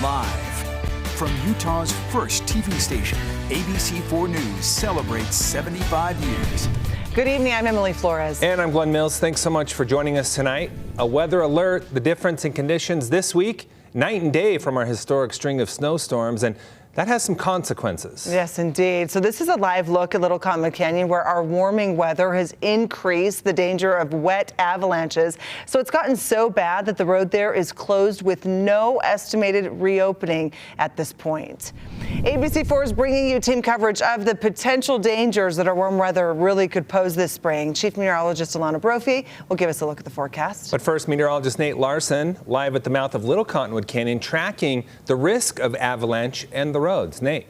Live from Utah's first TV station, ABC4 News celebrates 75 years. Good evening, I'm Emily Flores. And I'm Glenn Mills. Thanks so much for joining us tonight. A weather alert, the difference in conditions this week, night and day from our historic string of snowstorms, and that has some consequences. Yes, indeed. So this is a live look at Little Cottonwood Canyon where our warming weather has increased the danger of wet avalanches. So it's gotten so bad that the road there is closed with no estimated reopening at this point. ABC4 is bringing you team coverage of the potential dangers that our warm weather really could pose this spring. Chief Meteorologist Alana Brophy will give us a look at the forecast. But first, meteorologist Nate Larson live at the mouth of Little Cottonwood Canyon tracking the risk of avalanche and the roads. Nate.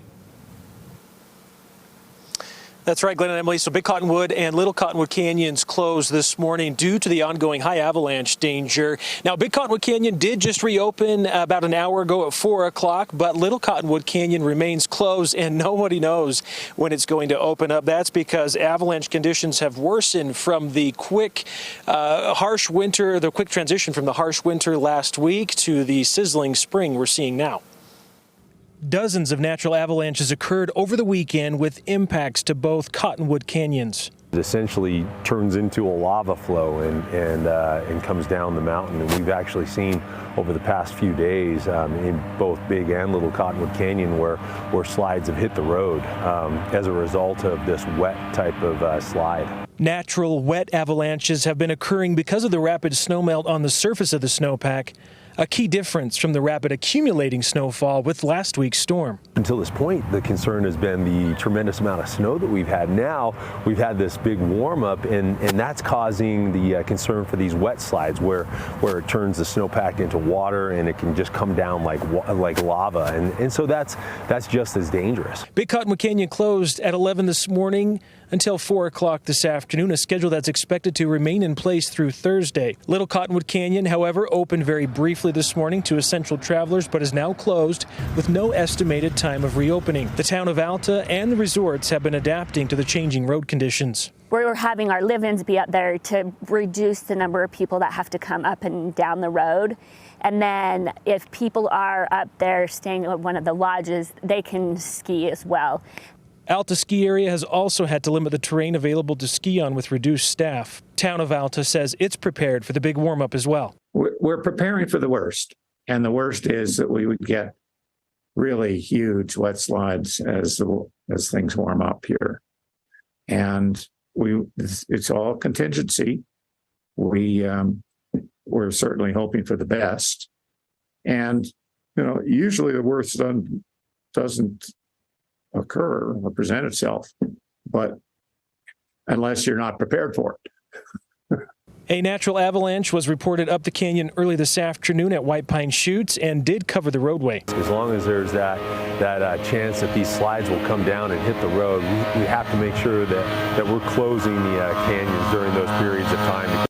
That's right, Glenn and Emily. So Big Cottonwood and Little Cottonwood Canyons closed this morning due to the ongoing high avalanche danger. Now, Big Cottonwood Canyon did just reopen about an hour ago at 4 o'clock, but Little Cottonwood Canyon remains closed and nobody knows when it's going to open up. That's because avalanche conditions have worsened from the quick, harsh winter, the quick transition from the harsh winter last week to the sizzling spring we're seeing now. Dozens of natural avalanches occurred over the weekend with impacts to both Cottonwood Canyons. It essentially turns into a lava flow and comes down the mountain. And we've actually seen over the past few days in both Big and Little Cottonwood Canyon where slides have hit the road as a result of this wet type of slide. Natural wet avalanches have been occurring because of the rapid snowmelt on the surface of the snowpack, a key difference from the rapid accumulating snowfall with last week's storm. Until this point, the concern has been the tremendous amount of snow that we've had. Now we've had this big warm up and that's causing the concern for these wet slides where it turns the snowpack into water and it can just come down like lava. And so that's just as dangerous. Big Cottonwood Canyon closed at 11 this morning until 4 o'clock this afternoon, a schedule that's expected to remain in place through Thursday. Little Cottonwood Canyon, however, opened very briefly this morning to essential travelers, but is now closed with no estimated time of reopening. The town of Alta and the resorts have been adapting to the changing road conditions. We're having our live-ins be up there to reduce the number of people that have to come up and down the road. And then if people are up there staying at one of the lodges, they can ski as well. Alta ski area has also had to limit the terrain available to ski on with reduced staff. Town of Alta says it's prepared for the big warm-up as well. We're preparing for the worst, and the worst is that we would get really huge wet slides as things warm up here. And it's all contingency. We're certainly hoping for the best. And, usually the worst doesn't occur or present itself, but unless you're not prepared for it. A natural avalanche was reported up the canyon early this afternoon at White Pine Chutes and did cover the roadway. As long as there's that chance that these slides will come down and hit the road, we have to make sure that we're closing the canyons during those periods of time.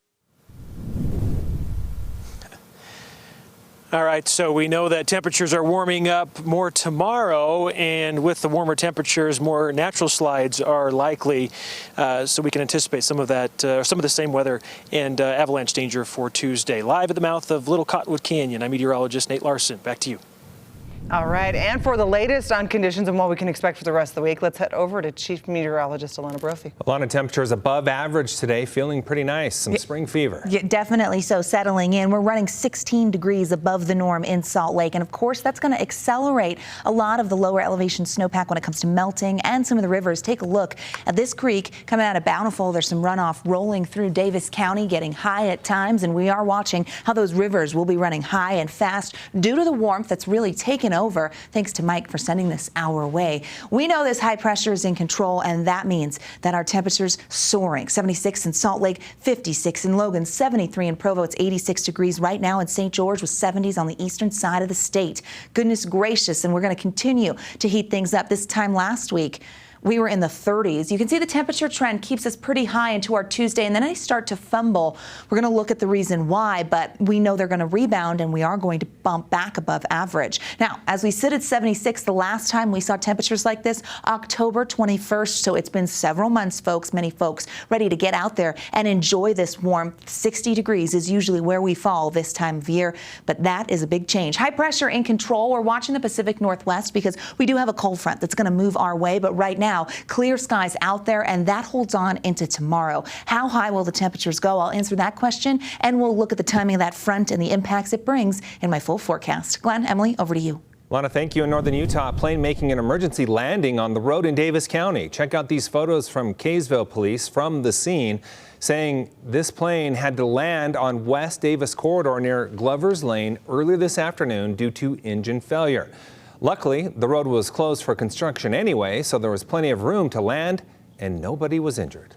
All right, so we know that temperatures are warming up more tomorrow, and with the warmer temperatures, more natural slides are likely. So we can anticipate some of that, some of the same weather and avalanche danger for Tuesday. Live at the mouth of Little Cottonwood Canyon, I'm meteorologist Nate Larson. Back to you. All right, and for the latest on conditions and what we can expect for the rest of the week, let's head over to Chief Meteorologist Alana Brophy. Alana, temperatures above average today, feeling pretty nice. Some spring fever. Yeah, definitely so, settling in. We're running 16 degrees above the norm in Salt Lake, and of course that's going to accelerate a lot of the lower elevation snowpack when it comes to melting and some of the rivers. Take a look at this creek coming out of Bountiful. There's some runoff rolling through Davis County, getting high at times, and we are watching how those rivers will be running high and fast due to the warmth that's really taken over. Thanks to Mike for sending this our way. We know this high pressure is in control, and that means that our temperatures soaring. 76 in Salt Lake, 56 in Logan, 73 in Provo. It's 86 degrees right now in St. George with 70s on the eastern side of the state. Goodness gracious, and we're going to continue to heat things up. This time last week, we were in the 30s. You can see the temperature trend keeps us pretty high into our Tuesday, and then I start to fumble. We're going to look at the reason why, but we know they're going to rebound and we are going to bump back above average. Now, as we sit at 76, the last time we saw temperatures like this, October 21st. So it's been several months, folks, many folks ready to get out there and enjoy this warmth. 60 degrees is usually where we fall this time of year, but that is a big change. High pressure in control. We're watching the Pacific Northwest because we do have a cold front that's going to move our way, but right now, clear skies out there, and that holds on into tomorrow. How high will the temperatures go? I'll answer that question, and we'll look at the timing of that front and the impacts it brings in my full forecast. Glenn, Emily, over to you. Lana, thank you. In northern Utah, a plane making an emergency landing on the road in Davis County. Check out these photos from Kaysville police from the scene, saying this plane had to land on West Davis corridor near Glover's Lane earlier this afternoon due to engine failure. Luckily, the road was closed for construction anyway, so there was plenty of room to land and nobody was injured.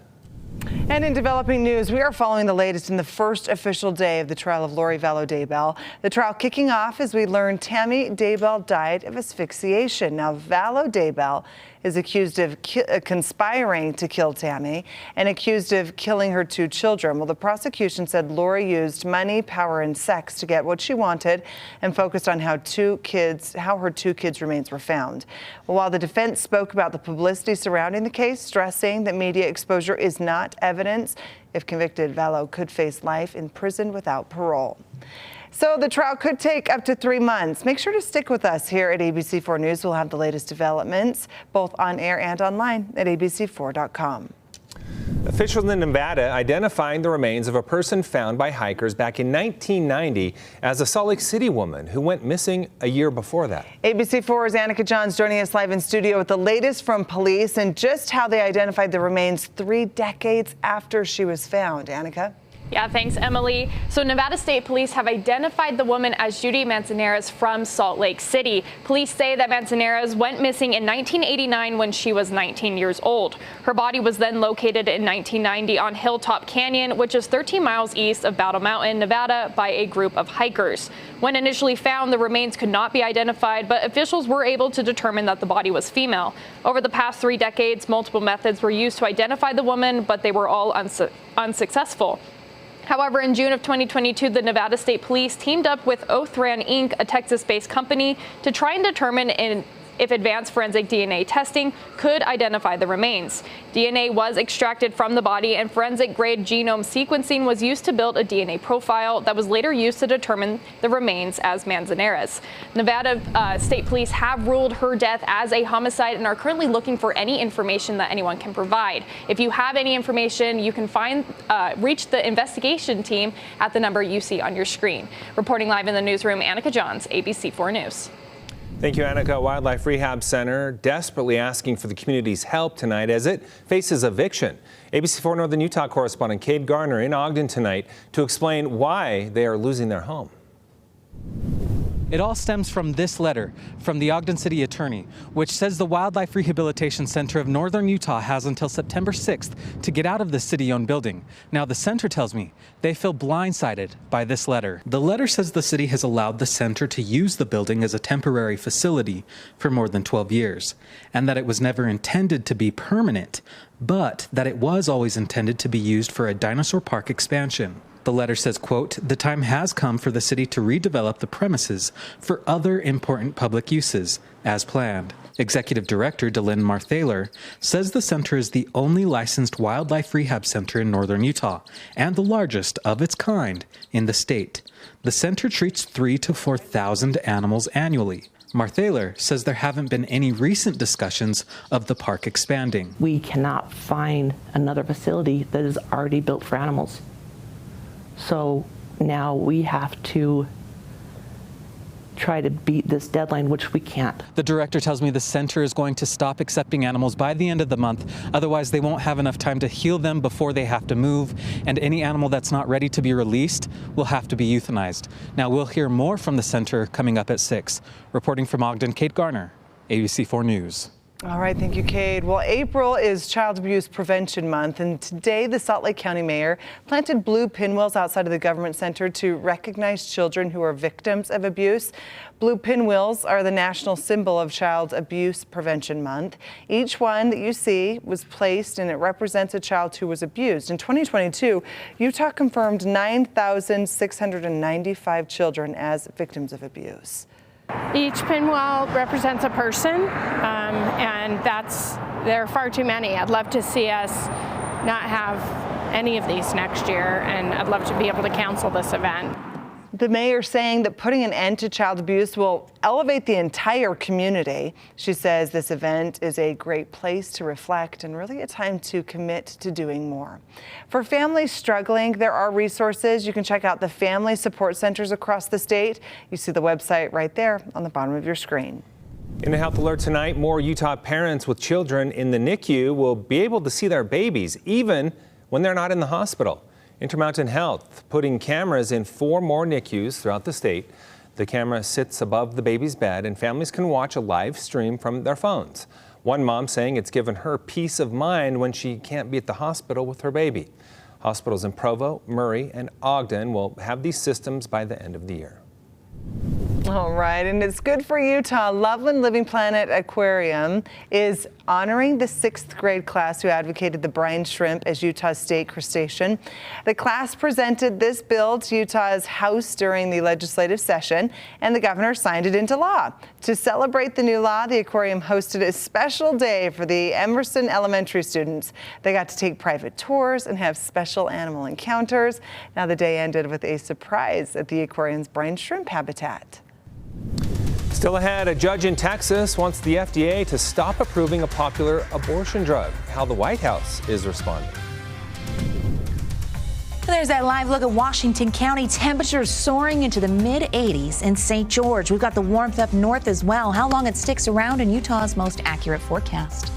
And in developing news, we are following the latest in the first official day of the trial of Lori Vallow Daybell. The trial kicking off as we learn Tammy Daybell died of asphyxiation. Now, Vallow Daybell is accused of conspiring to kill Tammy and accused of killing her 2 children. Well, the prosecution said Lori used money, power, and sex to get what she wanted and focused on how her 2 kids' remains were found. Well, while the defense spoke about the publicity surrounding the case, stressing that media exposure is not evidence, if convicted, Vallow could face life in prison without parole. So the trial could take up to 3 months. Make sure to stick with us here at ABC4 News. We'll have the latest developments, both on air and online at abc4.com. Officials in Nevada identifying the remains of a person found by hikers back in 1990 as a Salt Lake City woman who went missing a year before that. ABC4's Annika Johns joining us live in studio with the latest from police and just how they identified the remains 3 decades after she was found. Annika? Yeah, thanks, Emily. So Nevada State Police have identified the woman as Judy Manzanares from Salt Lake City. Police say that Manzanares went missing in 1989 when she was 19 years old. Her body was then located in 1990 on Hilltop Canyon, which is 13 miles east of Battle Mountain, Nevada, by a group of hikers. When initially found, the remains could not be identified, but officials were able to determine that the body was female. Over the past 3 decades, multiple methods were used to identify the woman, but they were all unsuccessful. However, in June of 2022, the Nevada State Police teamed up with Othran Inc., a Texas-based company, to try and determine if advanced forensic DNA testing could identify the remains. DNA was extracted from the body and forensic-grade genome sequencing was used to build a DNA profile that was later used to determine the remains as Manzanares. Nevada State Police have ruled her death as a homicide and are currently looking for any information that anyone can provide. If you have any information, you can reach the investigation team at the number you see on your screen. Reporting live in the newsroom, Annika Johns, ABC4 News. Thank you, Annika. Wildlife Rehab Center desperately asking for the community's help tonight as it faces eviction. ABC4 Northern Utah correspondent Cade Garner in Ogden tonight to explain why they are losing their home. It all stems from this letter from the Ogden City Attorney, which says the Wildlife Rehabilitation Center of Northern Utah has until September 6th to get out of the city-owned building. Now, the center tells me they feel blindsided by this letter. The letter says the city has allowed the center to use the building as a temporary facility for more than 12 years, and that it was never intended to be permanent, but that it was always intended to be used for a dinosaur park expansion. The letter says, quote, "The time has come for the city to redevelop the premises for other important public uses, as planned." Executive Director Delynn Marthaler says the center is the only licensed wildlife rehab center in northern Utah and the largest of its kind in the state. The center treats 3,000 to 4,000 animals annually. Marthaler says there haven't been any recent discussions of the park expanding. We cannot find another facility that is already built for animals. So now we have to try to beat this deadline, which we can't. The director tells me the center is going to stop accepting animals by the end of the month. Otherwise, they won't have enough time to heal them before they have to move. And any animal that's not ready to be released will have to be euthanized. Now, we'll hear more from the center coming up at 6. Reporting from Ogden, Cade Garner, ABC4 News. All right, thank you, Cade. Well, April is Child Abuse Prevention Month, and today the Salt Lake County mayor planted blue pinwheels outside of the government center to recognize children who are victims of abuse. Blue pinwheels are the national symbol of Child Abuse Prevention Month. Each one that you see was placed and it represents a child who was abused. In 2022, Utah confirmed 9,695 children as victims of abuse. Each pinwheel represents a person, and there are far too many. I'd love to see us not have any of these next year, and I'd love to be able to cancel this event. The mayor saying that putting an end to child abuse will elevate the entire community. She says this event is a great place to reflect and really a time to commit to doing more. For families struggling, there are resources. You can check out the family support centers across the state. You see the website right there on the bottom of your screen. In a health alert tonight, more Utah parents with children in the NICU will be able to see their babies even when they're not in the hospital. Intermountain Health putting cameras in 4 more NICUs throughout the state. The camera sits above the baby's bed and families can watch a live stream from their phones. One mom saying it's given her peace of mind when she can't be at the hospital with her baby. Hospitals in Provo, Murray, and Ogden will have these systems by the end of the year. All right, and it's good for Utah. Loveland Living Planet Aquarium is honoring the 6th grade class who advocated the brine shrimp as Utah's state crustacean. The class presented this bill to Utah's House during the legislative session, and the governor signed it into law. To celebrate the new law, the aquarium hosted a special day for the Emerson Elementary students. They got to take private tours and have special animal encounters. Now the day ended with a surprise at the aquarium's brine shrimp habitat. Still ahead, a judge in Texas wants the FDA to stop approving a popular abortion drug. How the White House is responding. There's that live look at Washington County. Temperatures soaring into the mid-80s in St. George. We've got the warmth up north as well. How long it sticks around in Utah's most accurate forecast.